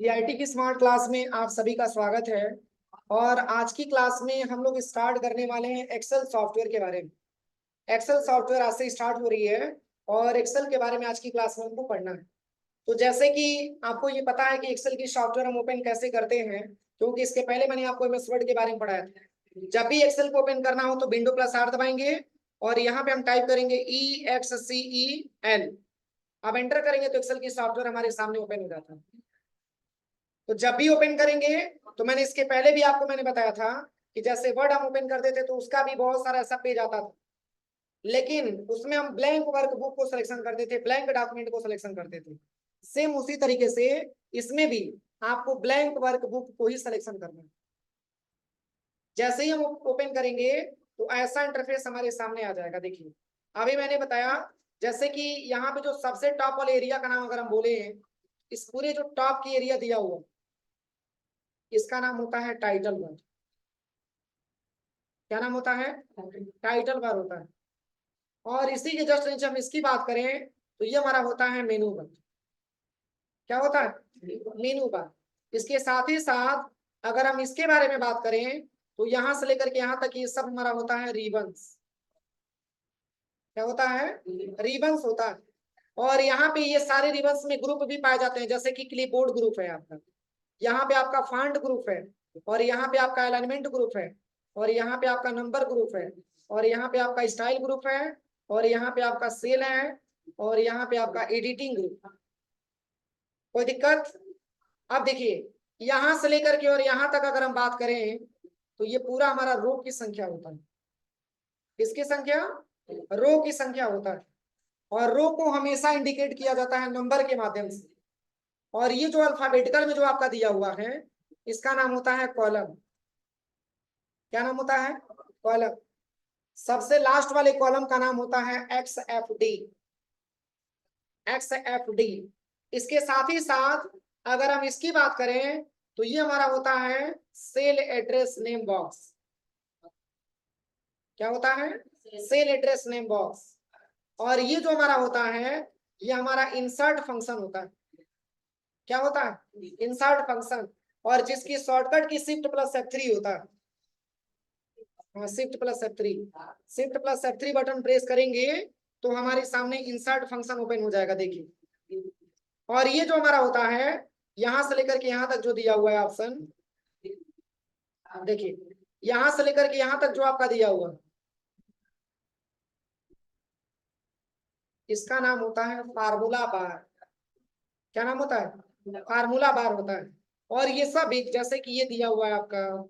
IIT की smart class में आप सभी का स्वागत है। और आज की क्लास में हम लोग स्टार्ट करने वाले हैं एक्सेल सॉफ्टवेयर के बारे में। एक्सेल सॉफ्टवेयर आज से स्टार्ट हो रही है और एक्सेल के बारे में आज की क्लास में हमको पढ़ना है। तो जैसे कि आपको ये पता है कि एक्सेल की सॉफ्टवेयर हम ओपन कैसे करते हैं, क्योंकि इसके पहले मैंने आपको एमएस वर्ड के बारे में पढ़ाया था। जब भी एक्सेल को ओपन करना हो तो विंडो प्लस आर दबाएंगे और यहाँ पे हम टाइप करेंगे EXCEL। अब एंटर करेंगे तो एक्सेल की सॉफ्टवेयर हमारे सामने ओपन हो जाता है। तो जब भी ओपन करेंगे तो मैंने इसके पहले भी आपको मैंने बताया था कि जैसे वर्ड हम ओपन करते थे तो उसका भी बहुत सारा ऐसा पेज आता था, लेकिन उसमें हम ब्लैंक वर्कबुक को सिलेक्शन करते थे, ब्लैंक डॉक्यूमेंट को सिलेक्शन करते थे। सेम उसी तरीके से इसमें भी आपको ब्लैंक वर्कबुक को ही सिलेक्शन करना है। जैसे ही हम ओपन करेंगे तो ऐसा इंटरफेस हमारे सामने आ जाएगा। देखिए अभी मैंने बताया जैसे कि यहाँ पे जो सबसे टॉप वाले एरिया का नाम अगर हम बोले, इस पूरे जो टॉप की एरिया दिया हुआ इसका नाम होता है टाइटल बार। क्या नाम होता है? टाइटल बार होता है। और इसी के जस्ट नीचे हम इसकी बात करें तो ये हमारा होता है मेनू बार। क्या होता है? मेनू बार। इसके साथ ही साथ अगर हम इसके बारे में बात करें तो यहां से लेकर के यहां तक ये सब हमारा होता है रिबन्स। क्या होता है? रिबन्स होता है। और यहाँ पे ये सारे रिबन्स में ग्रुप भी पाए जाते हैं, जैसे कि क्लिपबोर्ड ग्रुप है आपका, यहाँ पे आपका फॉन्ट ग्रुप है, और यहाँ पे आपका अलाइनमेंट ग्रुप है, और यहाँ पे आपका नंबर ग्रुप है, और यहाँ पे आपका स्टाइल ग्रुप है, और यहाँ पे आपका सेल है, और यहाँ पे आपका एडिटिंग ग्रुप। कोई दिक्कत? अब देखिए यहां से लेकर के और यहाँ तक अगर हम बात करें तो ये पूरा हमारा रो की संख्या होता है। किसकी संख्या? रो की संख्या होता है। और रो को हमेशा इंडिकेट किया जाता है नंबर के माध्यम से। और ये जो अल्फाबेटिकल में जो आपका दिया हुआ है इसका नाम होता है कॉलम। क्या नाम होता है? कॉलम। सबसे लास्ट वाले कॉलम का नाम होता है XFD। XFD। इसके साथ ही साथ अगर हम इसकी बात करें तो ये हमारा होता है सेल एड्रेस नेम बॉक्स। क्या होता है? Cell address name box. और ये जो हमारा होता है ये हमारा इंसर्ट फंक्शन होता है। क्या होता है? Insert function. और जिसकी शॉर्टकट की शिफ्ट प्लस F3 होता है। हाँ, shift plus F3। Shift plus F3 button press करेंगे तो हमारे सामने इंसर्ट फंक्शन ओपन हो जाएगा। देखिए और ये जो हमारा होता है यहां से लेकर के यहां तक जो दिया हुआ है ऑप्शन, देखिए यहां से लेकर के यहां तक जो आपका दिया हुआ इसका नाम होता है फार्मूला बार। क्या नाम होता है? फार्मूला बार होता है। और ये सब एक जैसे कि ये दिया हुआ है आपका,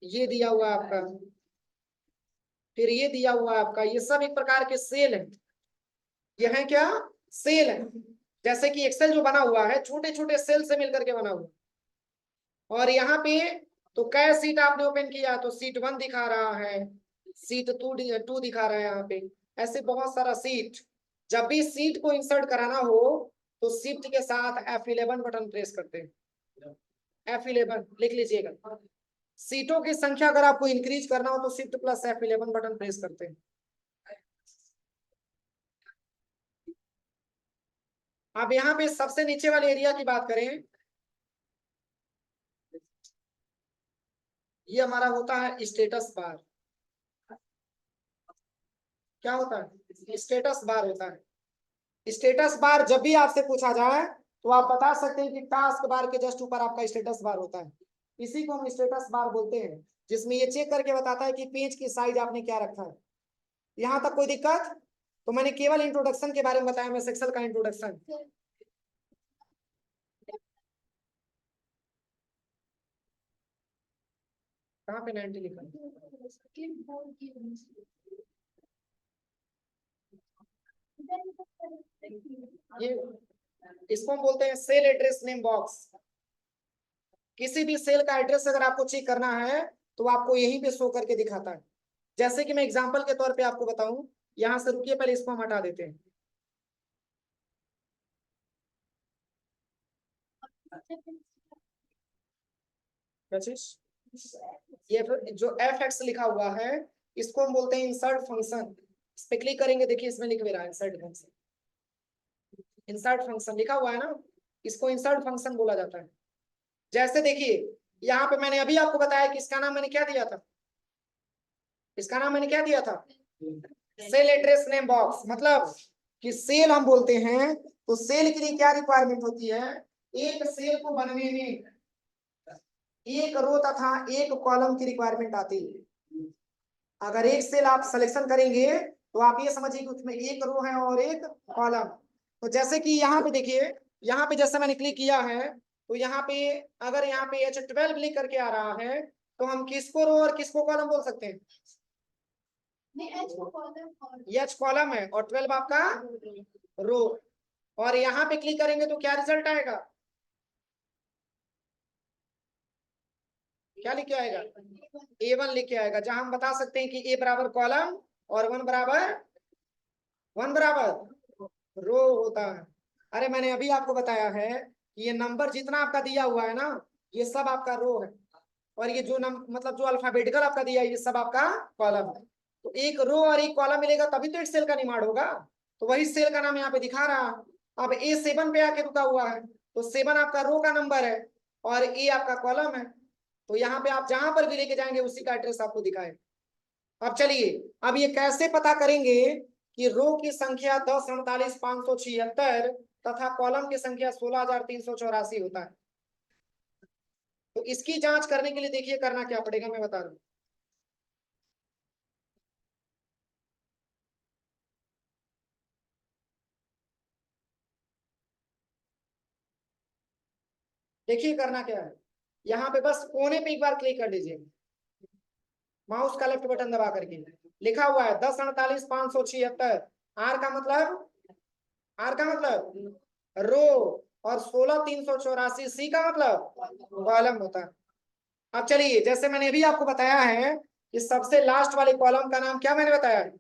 ये दिया हुआ है आपका, फिर ये दिया हुआ है आपका, ये सब एक प्रकार के सेल है। ये है क्या? सेल है। जैसे कि एक्सेल जो बना हुआ है छोटे छोटे सेल से मिलकर के बना हुआ। और यहाँ पे तो कै सीट आपने ओपन किया तो सीट 1 दिखा रहा है, सीट 2 दिखा रहा है यहाँ पे। ऐसे बहुत सारा सीट। जब भी सीट को इंसर्ट कराना हो तो शिफ्ट के साथ F11 बटन प्रेस करते हैं। F11 लिख लीजिएगा। सीटों की संख्या अगर आपको इंक्रीज करना हो तो shift plus F11 button press करते हैं। अब यहाँ पे सबसे नीचे वाले एरिया की बात करें, ये हमारा होता है स्टेटस बार। क्या होता है? स्टेटस बार होता है। स्टेटस बार जब भी आपसे पूछा जाए तो आप बता सकते हैं कि टास्क बार के जस्ट ऊपर आपका स्टेटस बार होता है। इसी को हम स्टेटस बार बोलते हैं, जिसमें ये चेक करके बताता है कि पेज की साइज आपने क्या रखा है। यहाँ तक कोई दिक्कत? तो मैंने केवल इंट्रोडक्शन के बारे में बताया, मैं सेक्शन का इंट्रोडक्शन। कहाँ पे 90 लिखा है? ये इसको हम बोलते हैं सेल एड्रेस नेम बॉक्स। किसी भी सेल का एड्रेस अगर आपको चेक करना है तो आपको यहीं पे शो करके दिखाता है। जैसे कि मैं एग्जांपल के तौर पे आपको बताऊं, यहां से रुकिए, पहले इसको हम हटा देते हैं। क्या चीज? ये जो FX लिखा हुआ है इसको हम बोलते हैं इंसर्ट फंक्शन। इस पे क्लिक करेंगे, देखिए इसमें लिख भी रहा है इंसर्ट फंक्शन। इंसर्ट फंक्शन लिखा हुआ है ना। इसको इंसर्ट फंक्शन बोला जाता है। जैसे देखिए यहाँ पे मैंने अभी आपको बताया कि इसका नाम मैंने क्या दिया था, इसका नाम मैंने क्या दिया था, सेल एड्रेस नेम बॉक्स। मतलब कि सेल हम बोलते हैं तो सेल के लिए क्या रिक्वायरमेंट होती है, एक सेल को बनने में एक रो तथा एक कॉलम की रिक्वायरमेंट आती है। अगर एक सेल आप सिलेक्शन करेंगे तो आप ये समझिए कि उसमें एक रो है और एक कॉलम। तो जैसे कि यहाँ पे देखिए, यहाँ पे जैसे मैंने क्लिक किया है तो यहाँ पे अगर यहाँ पे H12 लिख करके आ रहा है तो हम किसको रो और किसको कॉलम बोल सकते हैं, H कॉलम है और 12 आपका रो। और यहाँ पे क्लिक करेंगे तो क्या रिजल्ट आएगा, क्या लिख के आएगा, A1 लिख के आएगा, जहां हम बता सकते हैं कि A बराबर कॉलम और 1 बराबर रो होता है। अरे मैंने अभी आपको बताया है कि ये नंबर जितना आपका दिया हुआ है ना, ये सब आपका रो है, और ये जो मतलब जो अल्फाबेटिकल आपका दिया है ये सब आपका कॉलम है। तो एक रो और एक कॉलम मिलेगा तभी तो एक सेल का निर्माण होगा। तो वही सेल का नाम यहाँ पे दिखा रहा है। अब A7 पे आके रुका हुआ है तो 7 आपका रो का नंबर है और A आपका कॉलम है। तो यहाँ पे आप जहां पर भी लेके जाएंगे उसी का एड्रेस आपको दिखाए। अब चलिए, अब ये कैसे पता करेंगे कि रो की संख्या 10, 48, 576 तथा कॉलम की संख्या 16,384 होता है। तो इसकी जांच करने के लिए देखिए करना क्या पड़ेगा, मैं बता रहा हूं। देखिए करना क्या है, यहाँ पे बस कोने पे एक बार क्लिक कर लीजिए, माउस का लेफ्ट बटन दबा करके लिखा हुआ है 10, 48, 576। आर का मतलब रो, और 16,384 सी का मतलब कॉलम होता है। अब चलिए, जैसे मैंने अभी आपको बताया है कि सबसे लास्ट वाले कॉलम का नाम क्या मैंने बताया है,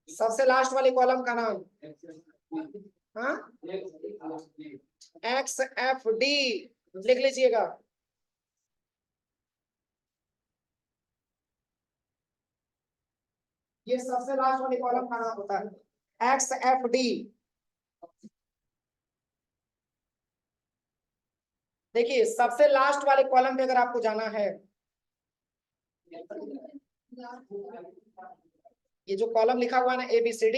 सबसे लास्ट वाले कॉलम का नाम, हाँ, XFD लिख लीजिएगा। ये सबसे लास्ट वाले कॉलम का नाम होता है XFD। देखिए सबसे लास्ट वाले कॉलम पे अगर आपको जाना है, ये जो कॉलम लिखा हुआ है ना ABCD,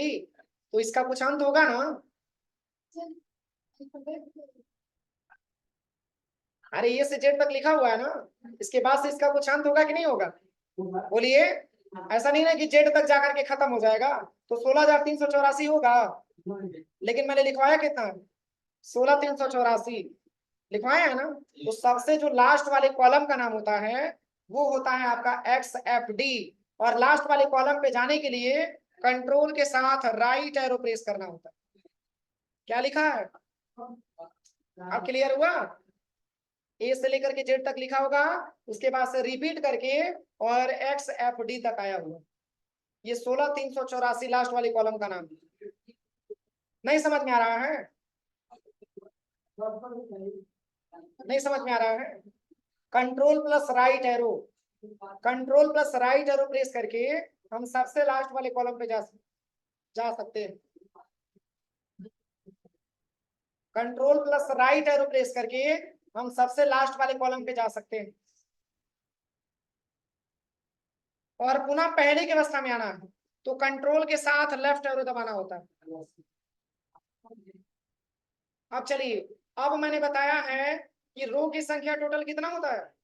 तो इसका कुछ अंत होगा ना, अरे ये से जेड तक लिखा हुआ है ना, इसके बाद से इसका कुछ अंत होगा कि नहीं होगा, बोलिए। ऐसा नहीं ना कि जेड तक जाकर के खत्म हो जाएगा, तो 16,384 होगा, लेकिन मैंने लिखवाया कितना, 16,384 लिखवाया है ना। तो सबसे जो लास्ट वाले कॉलम का नाम होता है वो होता है आपका XFD। और लास्ट वाले कॉलम पे जाने के लिए कंट्रोल के साथ राइट एरो प्रेस करना होता है। क्या लिखा है, अब क्लियर हुआ, ए से लेकर के जेड तक लिखा होगा, उसके बाद से रिपीट करके और XFD तक आया हुआ, ये 16,384 लास्ट वाले कॉलम का नाम। नहीं समझ में आ रहा है, नहीं समझ में आ रहा है, control plus right arrow, control plus right arrow press करके हम सबसे लास्ट वाले कॉलम पे जा सकते हैं। Control plus right arrow press करके हम सबसे लास्ट वाले कॉलम पे जा सकते हैं और पुनः पहले की अवस्था में आना है तो कंट्रोल के साथ लेफ्ट एरो दबाना होता है। अब चलिए, अब मैंने बताया है कि रो की संख्या टोटल कितना होता है,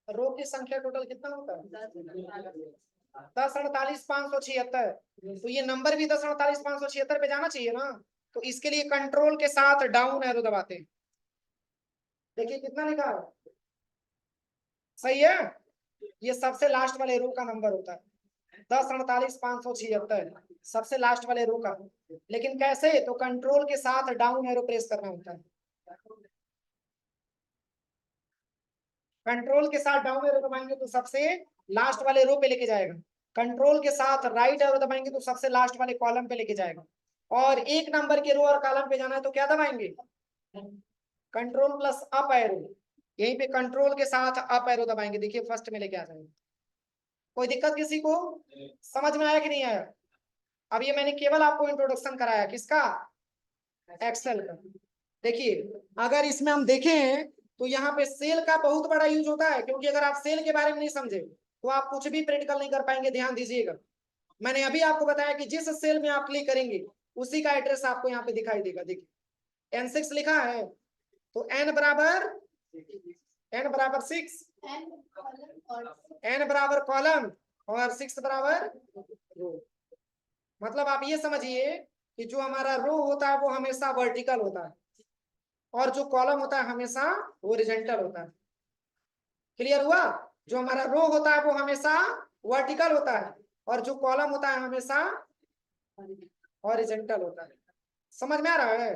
रो की संख्या टोटल कितना होता है, 10, 48, 576। तो ये नंबर भी 10, 48, 576 पे जाना चाहिए ना। तो इसके लिए कंट्रोल के साथ डाउन एरो दबाते हैं, देखिए कितना लिखा है, सही है। ये सबसे लास्ट वाले रो का नंबर होता है 10, 48, 576, सबसे लास्ट वाले रो का। लेकिन कैसे, तो कंट्रोल के साथ डाउन एरो प्रेस करना होता है, कंट्रोल के साथ डाउन एरो दबाएंगे तो सबसे लास्ट वाले रो पे लेके जाएगा, कंट्रोल के साथ राइट एरो दबाएंगे तो सबसे लास्ट वाले कॉलम पे लेके जाएगा, और एक नंबर के रो और कॉलम पे जाना है तो क्या दबाएंगे, कंट्रोल प्लस अप एरो, यहीं पे कंट्रोल के साथ अप एरो दबाएंगे, देखिए फर्स्ट में लेके आ जाएंगे। कोई दिक्कत किसी को, समझ में आया कि नहीं आया। अब ये मैंने केवल आपको इंट्रोडक्शन कराया किसका, एक्सेल का। देखिए अगर इसमें हम देखें तो यहाँ पे सेल का बहुत बड़ा यूज होता है, क्योंकि अगर आप सेल के बारे में नहीं समझे तो आप कुछ भी प्रैक्टिकल नहीं कर पाएंगे। ध्यान दीजिएगा, मैंने अभी आपको बताया कि जिस सेल में आप क्लिक करेंगे उसी का एड्रेस आपको यहाँ पे दिखाई देगा। देखिए N6 लिखा है तो N बराबर 6, N बराबर कॉलम और 6 बराबर रो। मतलब आप ये समझिए कि जो हमारा रो होता है वो हमेशा वर्टिकल होता है और जो कॉलम होता है हमेशा हॉरिजॉन्टल होता है। क्लियर हुआ? जो हमारा रो होता है वो हमेशा वर्टिकल होता है और जो कॉलम होता है हमेशा हॉरिजॉन्टल होता है। समझ में आ रहा है?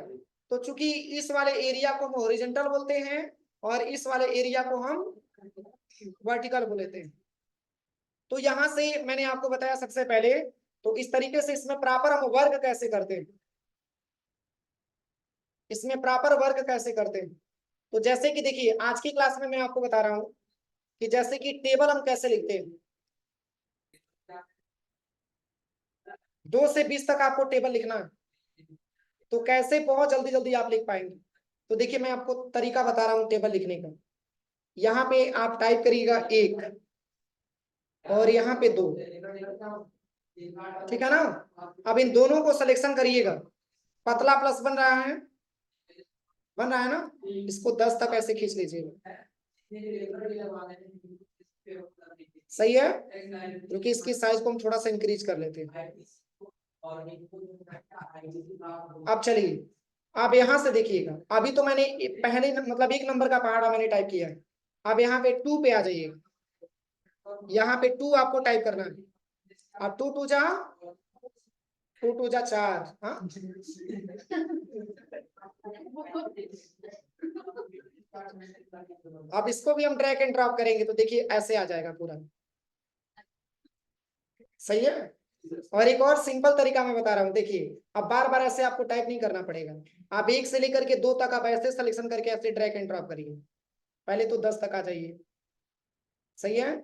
तो चूंकि इस वाले एरिया को हम हॉरिजॉन्टल बोलते हैं और इस वाले एरिया को हम वर्टिकल बोलते हैं। तो यहां से मैंने आपको बताया सबसे पहले, तो इस तरीके से इसमें प्रॉपर हम वर्क कैसे करते हैं, इसमें प्रॉपर वर्क कैसे करते हैं। तो जैसे कि देखिए आज की क्लास में मैं आपको बता रहा हूं कि जैसे कि टेबल हम कैसे लिखते हैं। 2 से 20 तक आपको टेबल लिखना है, तो कैसे बहुत जल्दी जल्दी आप लिख पाएंगे। तो देखिए मैं आपको तरीका बता रहा हूँ टेबल लिखने का। यहाँ पे आप टाइप करिएगा 1 और यहाँ पे 2, ठीक है ना। अब इन दोनों को सिलेक्शन करिएगा। पतला प्लस बन रहा है ना, इसको 10 तक ऐसे खींच लीजिएगा। सही है, क्योंकि इसकी साइज को हम थोड़ा सा इंक्रीज कर लेते हैं। अब चलिए आप यहाँ से देखिएगा, अभी तो मैंने पहले मतलब 1 नंबर का पहाड़ा मैंने टाइप किया है। अब यहाँ पे 2 पे आ जाइएगा, यहाँ पे 2 आपको टाइप करना है। अब 2 2 जा 4, हाँ अब इसको भी हम ड्रैग एंड ड्रॉप करेंगे तो देखिए ऐसे आ जाएगा पूरा। सही है। और एक और सिंपल तरीका मैं बता रहा हूँ, देखिए अब बार बार ऐसे आपको टाइप नहीं करना पड़ेगा। आप 1 से लेकर के 2 तक आप ऐसे सिलेक्शन करके ऐसे ड्रैग एंड ड्रॉप करिए। पहले तो 10 तक आ जाइए। सही है,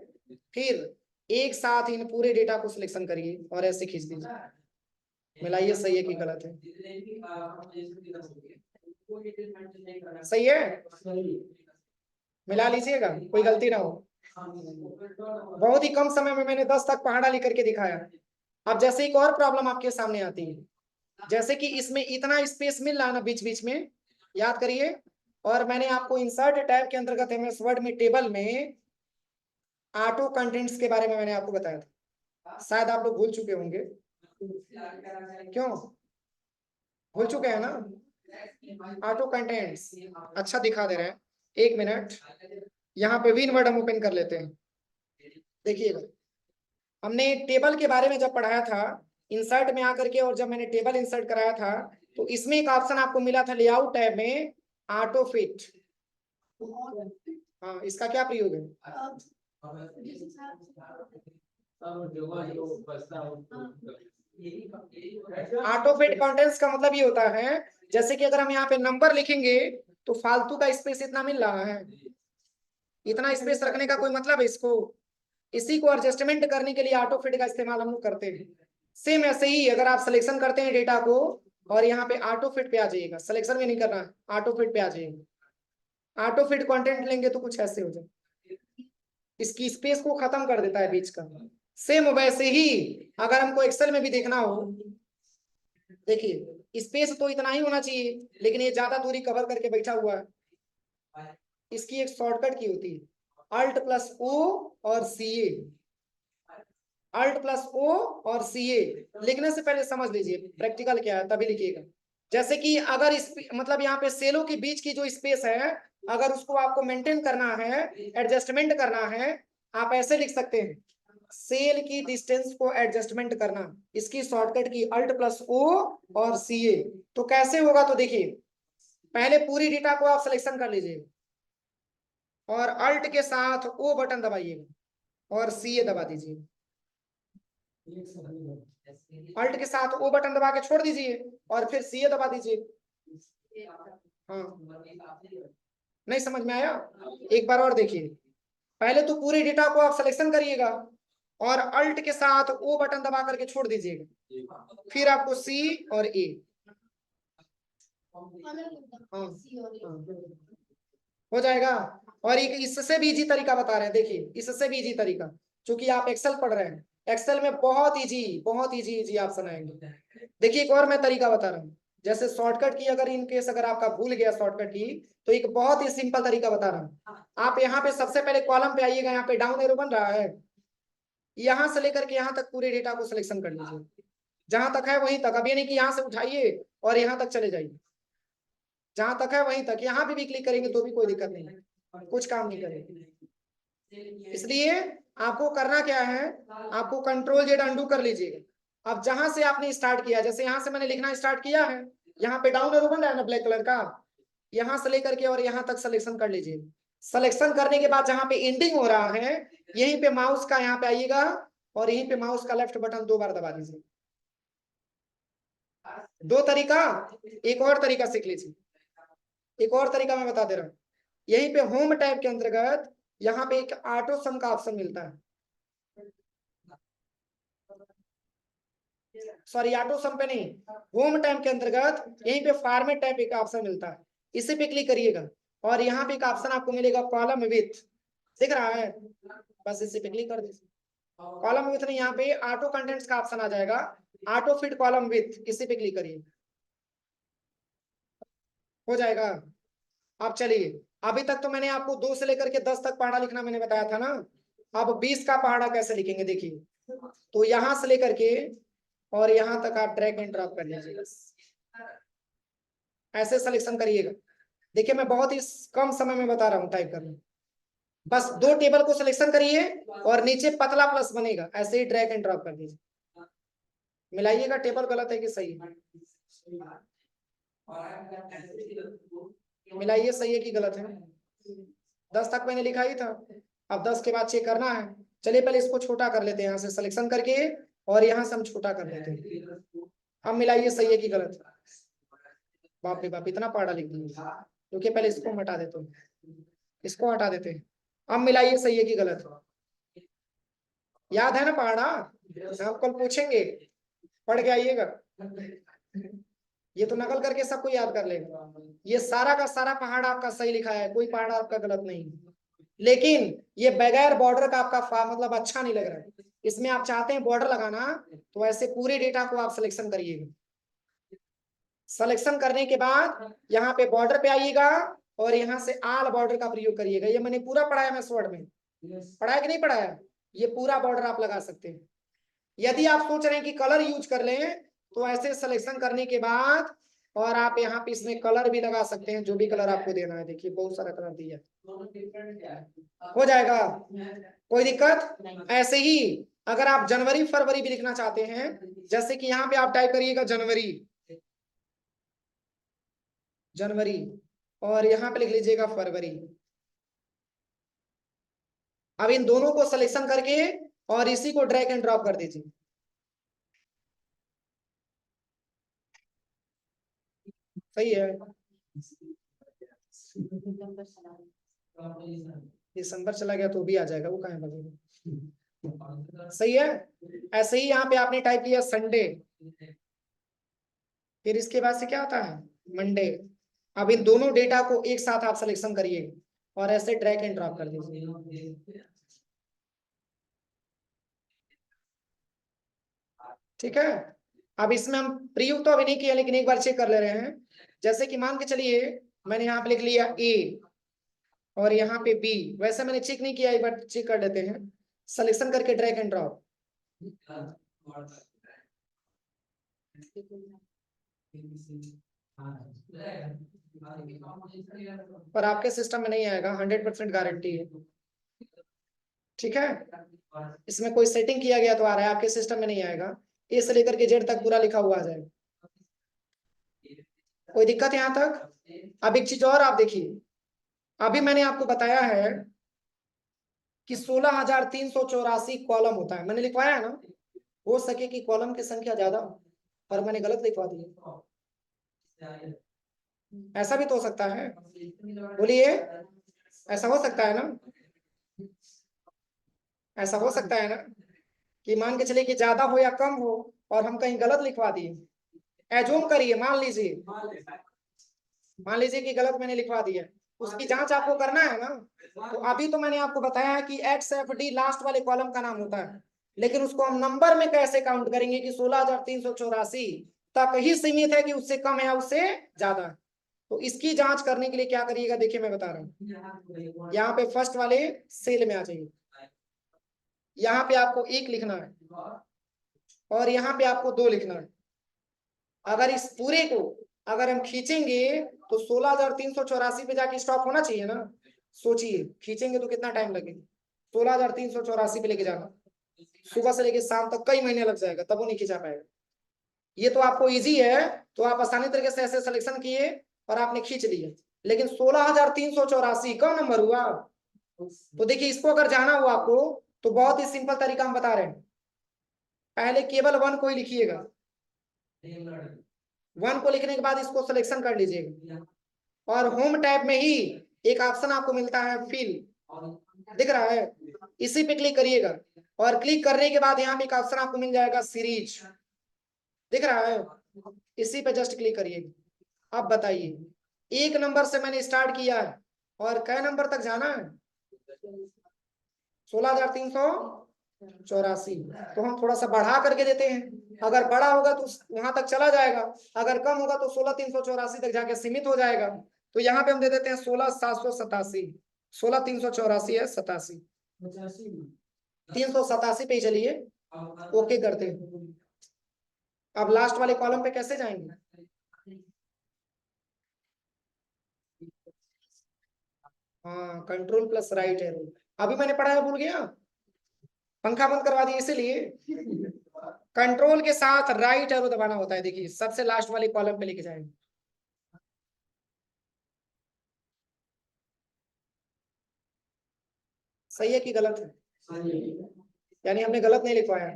फिर एक साथ इन पूरे डेटा को सिलेक्शन करिए और ऐसे खींच दीजिए। मिलाइए सही है कि गलत है। सही है, मिला लीजिएगा कोई गलती ना हो। बहुत ही कम समय में मैंने 10 तक पहाड़ा लिख करके दिखाया। अब जैसे एक और प्रॉब्लम आपके सामने आती है, जैसे कि इसमें इतना स्पेस मिल रहा है ना बीच बीच में, याद करिए। और मैंने आपको इंसर्ट टैब के अंतर्गत एमएस वर्ड में टेबल में ऑटो कंटेंट्स के बारे में मैंने आपको बताया था, शायद आप लोग भूल चुके होंगे। क्यों भूल चुके हैं ना? ऑटो कंटेंट्स अच्छा दिखा दे रहे हैं। 1 मिनट, यहाँ पे विन वर्ड हम ओपन कर लेते हैं। देखिएगा हमने टेबल के बारे में जब पढ़ाया था इंसर्ट में आकर के, और जब मैंने टेबल इंसर्ट कराया था तो इसमें एक ऑप्शन आपको मिला था लेआउट टैब में, ऑटो फिट। हाँ, इसका क्या प्रयोग है? ऑटो फिट कंटेंट्स का मतलब ये होता है जैसे कि अगर हम यहाँ पे नंबर लिखेंगे तो फालतू का स्पेस इतना मिल रहा है, इतना स्पेस रखने का कोई मतलब है इसको? इसी को एडजस्टमेंट करने के लिए ऑटो फिट का इस्तेमाल हम लोग करते हैं। सेम ऐसे ही अगर आप सिलेक्शन करते हैं डेटा को और यहाँ पे ऑटो फिट पे आ जाइएगा, सिलेक्शन में नहीं करना है, ऑटो फिट पे आ जाइएगा। ऑटो फिट कंटेंट लेंगे तो कुछ ऐसे हो जाए, इसकी स्पेस को खत्म कर देता है बीच का। सेम वैसे ही अगर हमको एक्सेल में भी देखना हो, देखिए स्पेस तो इतना ही होना चाहिए लेकिन ये ज्यादा दूरी कवर करके बैठा हुआ है। इसकी एक शॉर्टकट की होती है अल्ट प्लस ओ और सी ए। अल्ट प्लस ओ और सी ए लिखने से पहले समझ लीजिए प्रैक्टिकल क्या है तभी लिखिएगा। जैसे कि अगर इस मतलब यहाँ पे सेलों के बीच की जो स्पेस है अगर उसको आपको मेंटेन करना है, एडजस्टमेंट करना है, आप ऐसे लिख सकते हैं सेल की डिस्टेंस को एडजस्टमेंट करना। इसकी शॉर्टकट की अल्ट प्लस ओ और सी ए। तो कैसे होगा तो देखिए पहले पूरी डेटा को आप सिलेक्शन कर लीजिए और अल्ट के साथ ओ बटन दबाइएगा और सी ए दबा दीजिए। अल्ट के साथ ओ बटन दबा के छोड़ दीजिए और फिर सी ए दबा दीजिए। हाँ, नहीं समझ में आया? एक बार और देखिए, पहले तो पूरे डेटा को आप सिलेक्शन करिएगा और अल्ट के साथ ओ बटन दबा करके छोड़ दीजिएगा, फिर आपको सी और ए। हाँ, हो जाएगा। और एक इससे भी इजी तरीका बता रहे हैं, देखिए इससे भी इजी तरीका, क्योंकि आप एक्सेल पढ़ रहे हैं, एक्सेल में बहुत इजी इजी ऑप्शन आएंगे। देखिए एक और मैं तरीका बता रहा हूँ, जैसे शॉर्टकट की अगर इन केस अगर आपका भूल गया शॉर्टकट की, तो एक बहुत ही सिंपल तरीका बता रहा हूँ। आप यहाँ पे सबसे पहले कॉलम पे आइएगा, यहाँ पे डाउन एरो बन रहा है, यहाँ से लेकर के यहाँ तक पूरे डेटा को सिलेक्शन कर लीजिए, जहां तक है वहीं तक। अब ये नहीं कि यहाँ से उठाइए और यहाँ तक चले जाइए, जहां तक है वहीं तक। यहाँ पे भी क्लिक करेंगे तो भी कोई दिक्कत नहीं है, कुछ काम नहीं करेगा। इसलिए आपको करना क्या है, आपको कंट्रोल जेड अंडू कर लीजिएगा। अब जहां से आपने स्टार्ट किया, जैसे यहाँ से मैंने लिखना स्टार्ट किया है, यहाँ पे डाउन एरो बन रहा है ना ब्लैक कलर का, यहाँ से लेकर के और यहाँ तक सिलेक्शन कर लीजिए। सिलेक्शन करने के बाद जहां पे एंडिंग हो रहा है, यहीं पे माउस का यहाँ पे आइएगा और यहीं पे माउस का लेफ्ट बटन 2 बार दबा दीजिए। 2 तरीका, एक और तरीका सीख लीजिए, एक और तरीका मैं बता दे रहा हूँ। यहीं पे होम टैब के अंतर्गत यहाँ पे एक ऑटो सम का ऑप्शन मिलता है, सॉरी ऑटो सम पे नहीं, होम टैब के अंतर्गत यहीं पे फॉर्मेट टैब एक ऑप्शन मिलता है, इसी पे क्लिक करिएगा और यहाँ पे एक ऑप्शन आपको मिलेगा कॉलम विथ, दिख रहा है, बस इसी पे क्लिक कर दीजिए। कॉलम विथ नहीं, यहाँ पे ऑटो कंटेंट्स का ऑप्शन आ जाएगा, ऑटो फिट कॉलम विथ, इसी पे क्लिक करिए, हो जाएगा। अब चलिए, अभी तक तो मैंने आपको 2 से लेकर के 10 तक पहाड़ा लिखना मैंने बताया था ना, अब 20 का पहाड़ा कैसे लिखेंगे देखिए। तो यहां से लेकर के और यहां तक आप ड्रैग एंड ड्रॉप कर लीजिएगा, ऐसे सिलेक्शन करिएगा। देखिए मैं बहुत ही कम समय में बता रहा हूँ टाइप करना, बस 2 टेबल को सिलेक्शन करिए और नीचे पतला प्लस बनेगा, ऐसे ही ड्रैग एंड ड्रॉप कर दीजिए। मिलाइएगा टेबल गलत है कि सही है, मिलाइए सही है कि गलत है। 10 तक मैंने लिखा ही था, अब 10 के बाद चेक करना है। चलिए पहले इसको छोटा कर लेते हैं, यहाँ से सिलेक्शन करके और यहाँ से हम छोटा कर लेते हैं। अब मिलाइए सही है कि गलत। बाप रे बाप, इतना पहाड़ा लिख दिया, क्योंकि पहले इसको हम हटा देते हैं, इसको हटा देते हैं। अब मिलाइए सही है कि गलत। याद है ना पहाड़ा, आप कल पूछेंगे, पढ़ के आइएगा। ये तो नकल करके सबको याद कर लेगा। ये सारा का सारा पहाड़ आपका सही लिखा है, कोई पहाड़ आपका गलत नहीं, लेकिन ये बगैर बॉर्डर का आपका मतलब अच्छा नहीं लग रहा है। इसमें आप चाहते हैं बॉर्डर लगाना, तो ऐसे पूरे डेटा को आप सिलेक्शन करिएगा। सिलेक्शन करने के बाद यहाँ पे बॉर्डर पे आइएगा और यहाँ से आल बॉर्डर का प्रयोग करिएगा। ये मैंने पूरा पढ़ाया, मैं वर्ड में पढ़ाया कि नहीं पढ़ाया, ये पूरा बॉर्डर आप लगा सकते हैं। यदि आप सोच रहे हैं कि कलर यूज कर लें, तो ऐसे सिलेक्शन करने के बाद और आप यहाँ पे इसमें कलर भी लगा सकते हैं, जो भी कलर आपको देना है। देखिए बहुत सारा कलर दिया, हो जाएगा, कोई दिक्कत। ऐसे ही अगर आप जनवरी फरवरी भी लिखना चाहते हैं, जैसे कि यहाँ पे आप टाइप करिएगा जनवरी, जनवरी और यहाँ पे लिख लीजिएगा फरवरी। अब इन दोनों को सिलेक्शन करके और इसी को ड्रैग एंड ड्रॉप कर दीजिए। सही है, दिसंबर चला गया तो भी आ जाएगा, वो कहाँ बजेगा। सही है। ऐसे ही यहाँ पे आपने टाइप किया संडे, फिर इसके बाद से क्या आता है मंडे। अब इन दोनों डेटा को एक साथ आप सिलेक्शन करिए और ऐसे ड्रैग एंड ड्रॉप कर दीजिए, ठीक है। अब इसमें हम प्रयोग तो अभी नहीं किया, लेकिन एक बार चेक कर ले रहे हैं। जैसे कि मान के चलिए मैंने यहाँ पे लिख लिया ए और यहाँ पे बी, वैसे मैंने चेक नहीं किया, एक बार चेक कर लेते हैं। सिलेक्शन करके ड्रैग एंड ड्रॉप, पर आपके सिस्टम में नहीं आएगा, 100% गारंटी है, ठीक है। इसमें कोई सेटिंग किया गया तो आ रहा है, आपके सिस्टम में नहीं आएगा। ए से लेकर के जेड तक पूरा लिखा हुआ आ जाएगा, कोई दिक्कत यहाँ तक। अब एक चीज और आप देखिए, अभी मैंने आपको बताया है कि 16,384 कॉलम होता है, मैंने लिखवाया है ना। हो सके कि कॉलम की संख्या ज्यादा हो, पर मैंने गलत लिखवा दी, ऐसा भी तो हो सकता है, बोलिए, ऐसा हो सकता है ना, ऐसा हो सकता है ना। कि मान के चलिए कि ज्यादा हो या कम हो और हम कहीं गलत लिखवा दिए। एज्यूम करिए, मान लीजिए कि गलत मैंने लिखवा दिया, उसकी जांच आपको करना है ना। तो अभी तो मैंने आपको बताया कि एक्स एफ डी लास्ट वाले कॉलम का नाम होता है, लेकिन उसको हम नंबर में कैसे काउंट करेंगे कि 16,384 तक ही सीमित है कि उससे कम है या उससे ज्यादा है। तो इसकी जांच करने के लिए क्या करिएगा, देखिए मैं बता रहा हूँ। यहाँ पे फर्स्ट वाले सेल में आ जाइए, यहाँ पे आपको 1 लिखना है और यहाँ पे आपको 2 लिखना है। अगर इस पूरे को अगर हम खींचेंगे तो 16,384 पे जाके स्टॉप होना चाहिए ना। सोचिए खींचेंगे तो कितना टाइम लगेगा, 16,384 पे लेके जाना, सुबह से लेके शाम तक कई महीने लग जाएगा, तब वो नहीं खींचा पाएगा। ये तो आपको इजी है, तो आप आसानी तरीके से ऐसे सिलेक्शन किए और आपने खींच लिए। लेकिन 16,384 कम नंबर हुआ। तो देखिए इसको अगर जाना हो आपको तो बहुत ही सिंपल तरीका हम बता रहे हैं। पहले केवल 1 को ही लिखिएगा, 1 को लिखने के बाद इसको सिलेक्शन कर लीजिएगा और होम टैब में ही एक ऑप्शन आपको मिलता है फिल, दिख रहा है, इसी पे क्लिक करिएगा और क्लिक करने के बाद यहाँ पे एक ऑप्शन आपको मिल जाएगा सीरीज, दिख रहा है, इसी पे जस्ट क्लिक करिएगा। अब बताइए 1 नंबर से मैंने स्टार्ट किया है और कै नंबर तक जाना है, 16,384। तो हम थोड़ा सा बढ़ा करके देते हैं, अगर बड़ा होगा तो वहां तक चला जाएगा, अगर कम होगा तो 16,384 तक जाके सीमित हो जाएगा। तो यहाँ पे हम दे देते हैं 16,787, 16,384 है 87, 387 पे ही चलिए, ओके करते हैं। अब लास्ट वाले कॉलम पे कैसे जाएंगे, हाँ कंट्रोल प्लस राइट एरो, अभी मैंने पढ़ाया भूल गया, पंखा बंद करवा दिया इसीलिए। कंट्रोल के साथ राइट एरो दबाना होता है, देखिए सबसे लास्ट वाले कॉलम पे लेके जाएंगे। सही है कि गलत है, यानी हमने गलत नहीं लिखवाया,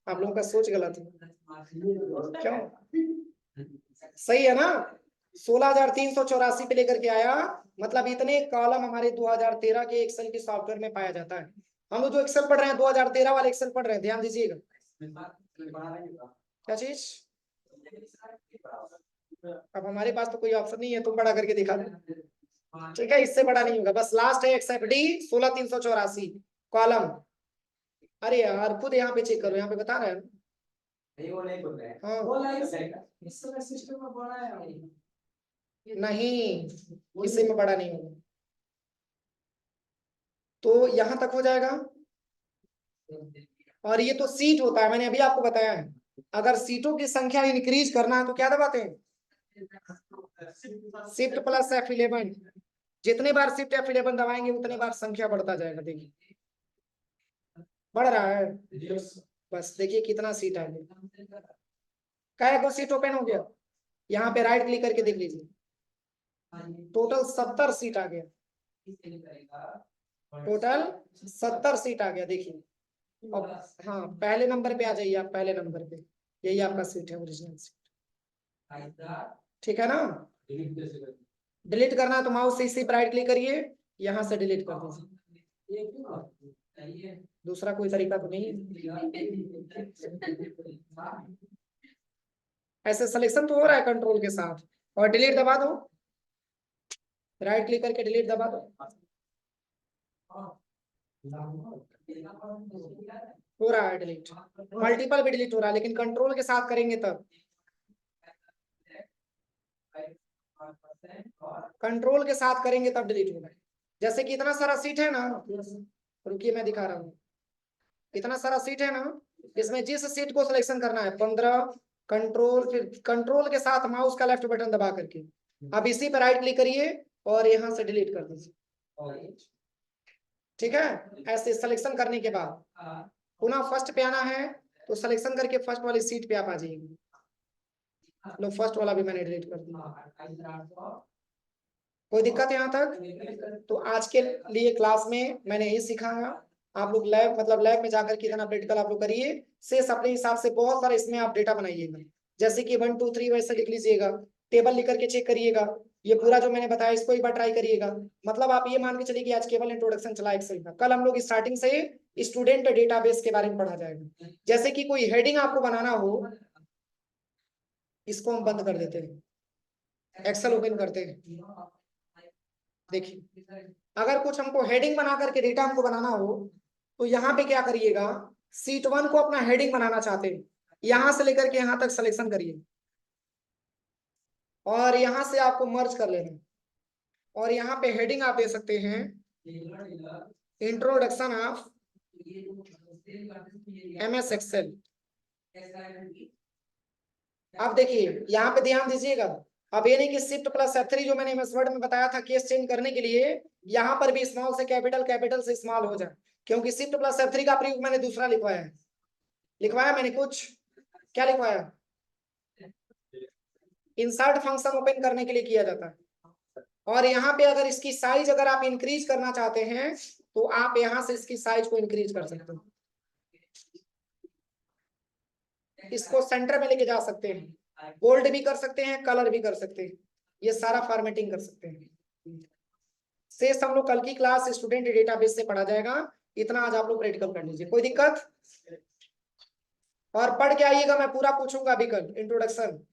आप लोगों का सोच गलत है, क्यों? सही है ना, 16,384 पे लेकर के आया, मतलब इतने कॉलम हमारे 2013 के एक्सेल के सॉफ्टवेयर में पाया जाता है। हम लोग जो एक्सेल पढ़ रहे हैं 2013 वाले एक्सेल पढ़ रहे हैं, ध्यान दीजिएगा। क्या चीज, अब हमारे पास तो कोई ऑप्शन नहीं है, तुम बड़ा करके दिखा दो, ठीक है, इससे बड़ा नहीं होगा, बस लास्ट है एक्सेप्ट डी 16,384 कॉलम। अरे यार खुद यहाँ पे चेक करो, यहाँ पे बता रहा है हाँ नहीं, किसी में बड़ा नहीं होगा, तो यहाँ तक हो जाएगा। और ये तो सीट होता है, मैंने अभी आपको बताया है, अगर सीटों की संख्या इंक्रीज करना है तो क्या दबाते हैं, शिफ्ट प्लस F11, जितने बार शिफ्ट F11 दबाएंगे उतने बार संख्या बढ़ता जाएगा, देखिए बढ़ रहा है, बस देखिए कितना सीट आ गया, क्या को सीट ओपन हो गया, यहाँ पे राइट क्लिक करके देख लीजिए, टोटल 70 सीट आ गया, टोटल 70 सीट आ गया, देखिए। अब हाँ पहले नंबर पे आ जाइए आप, पहले नंबर पे यही आपका सीट है, ओरिजिनल सीट, ठीक है ना। डिलीट करना है तो माउस से इसी पर राइट क्लिक करिए, यहाँ से डिलीट कर दीजिए, दूसरा कोई तरीका तो नहीं है। ऐसे सिलेक्शन तो हो रहा है कंट्रोल के साथ, और डिलीट दबा दो, राइट क्लिक करके डिलीट दबा दो, हो रहा है डिलीट, मल्टीपल भी डिलीट हो रहा है, लेकिन कंट्रोल के साथ करेंगे तब, कंट्रोल के साथ करेंगे तब डिलीट होगा। जैसे कि इतना सारा सीट है ना, रुकिए मैं दिखा रहा हूँ, इतना सारा सीट है ना, इसमें जिस सीट को सिलेक्शन करना है 15, कंट्रोल, फिर कंट्रोल के साथ माउस का लेफ्ट बटन दबा करके अब इसी पर राइट क्लिक करिए और यहाँ से डिलीट कर दीजिए, ठीक है। ऐसे सिलेक्शन करने के बाद पुनः फर्स्ट पे आना है, तो सिलेक्शन करके फर्स्ट वाली सीट पे आप आ जाइएगा। लो फर्स्ट वाला भी मैंने डिलीट कर दिया, कोई दिक्कत है यहाँ तक? तो आज के लिए क्लास में मैंने यही सिखाऊंगा, आप लोग लैब मतलब लैब में जाकर के इतना प्रैक्टिकल आप लोग करिए, शेष अपने हिसाब से बहुत सारे इसमें आप डेटा बनाइएगा, जैसे कि 1 2 3 वैसे लिख लीजिएगा, टेबल लिख करके चेक करिएगा, ये पूरा जो मैंने बताया इसको एक बार ट्राई करिएगा। मतलब आप ये मान के चलिए कि आज केवल इंट्रोडक्शन चला एक्सेल का, कल हम लोग स्टार्टिंग से स्टूडेंट डेटाबेस के बारे में पढ़ा जाएगा। जैसे कि कोई हेडिंग आपको बनाना हो, इसको हम बंद कर देते हैं, एक्सेल ओपन करते हैं। देखिए, अगर कुछ हमको हेडिंग बना करके डेटा हमको बनाना हो तो यहाँ पे क्या करिएगा, सीट 1 को अपना हेडिंग बनाना चाहते हैं, यहां से लेकर के यहां तक सिलेक्शन करिए और यहां से आपको मर्ज कर लेना और यहाँ पे हेडिंग आप दे सकते हैं इंट्रोडक्शन ऑफ MS एक्सेल। अब देखिए यहाँ पे ध्यान दीजिएगा, अब ये नहीं कि शिफ्ट प्लस F3 जो मैंने MS वर्ड में बताया था केस चेंज करने के लिए, यहाँ पर भी स्मॉल से कैपिटल, कैपिटल से स्मॉल हो जाए, क्योंकि शिफ्ट प्लस F3 का प्रयोग मैंने दूसरा लिखवाया है। लिखवाया मैंने कुछ, क्या लिखवाया, इंसर्ट फंक्शन ओपन करने के लिए किया जाता है। और यहाँ पे अगर इसकी साइज अगर आप इंक्रीज करना चाहते हैं तो आप यहाँ से इसकी साइज को इंक्रीज कर सकते हो, इसको सेंटर में लेके जा सकते हैं, बोल्ड भी कर सकते हैं, कलर भी कर सकते हैं, ये सारा फॉर्मेटिंग कर सकते हैं। शेष हम लोग कल की क्लास स्टूडेंट डेटाबेस से पढ़ा जाएगा, इतना आज आप लोग प्रैक्टिकल कर लीजिए, कोई दिक्कत। और पढ़ के आइएगा, मैं पूरा पूछूंगा अभी कल इंट्रोडक्शन।